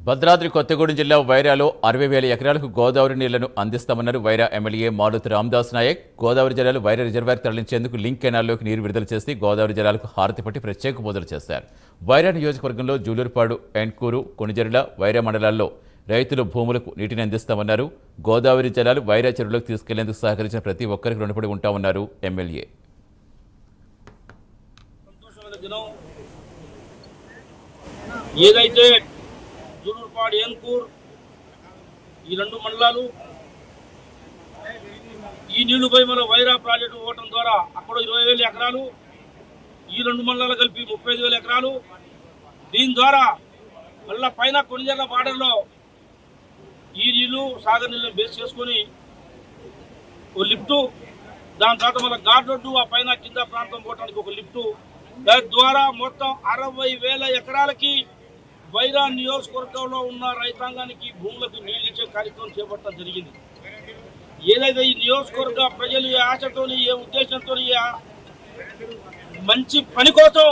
భద్రాద్రి కొత్తగూడెం జిల్లా వైరాలో 60,000 ఎకరాలకు గోదావరి నీళ్లను అందిస్తామన్నారు వైరా ఎమ్మెల్యే మారుతి రామదాస్ నాయక్. గోదావరి జలాలు వైరా రిజర్వాయర్ తరలించేందుకు లింక్ కెనాల్లోకి నీరు విడుదల చేసి గోదావరి జలాలకు హారతి పట్టి ప్రత్యేక పూజలు చేశారు. వైరా నియోజకవర్గంలో జూలూరుపాడు, ఎన్కూరు, కొణిజర్ల, వైరా మండలాల్లో రైతులు భూములకు నీటిని అందిస్తామన్నారు. గోదావరి జలాలు వైరా చెరువులోకి తీసుకెళ్లేందుకు సహకరించిన ప్రతి ఒక్కరికి రుణపడి ఉంటామన్నారు ఎమ్మెల్యే. ఏదైతే జూలూరుపాడు, ఏన్కూర్ ఈ రెండు మండలాలు ఈ నీళ్లుపై మన వైరా ప్రాజెక్టు ఇవ్వటం ద్వారా అక్కడ 20,000 ఎకరాలు, ఈ రెండు మండలాలు కలిపి 35,000 ఎకరాలు. దీని ద్వారా మళ్ళా పైన కొణిజర్ల బార్డర్లో ఈ నీళ్లు సాగర్ నీళ్ళని బేస్ చేసుకొని ఒక లిఫ్టు, దాని తర్వాత మళ్ళీ ఘాట్ రోడ్డు, ఆ పైన కింద ప్రాంతం పోవడానికి ఒక లిఫ్టు. దాని ద్వారా మొత్తం 60,000 ఎకరాలకి వైరా నియోజకవర్గంలో ఉన్న రైతాంగానికి భూములకు నీళ్ళు ఇచ్చే కార్యక్రమం చేపట్టడం జరిగింది. ఏదైతే ఈ నియోజకవర్గ ప్రజలు ఏ ఆశతోని, ఏ ఉద్దేశంతో, మంచి పని కోసం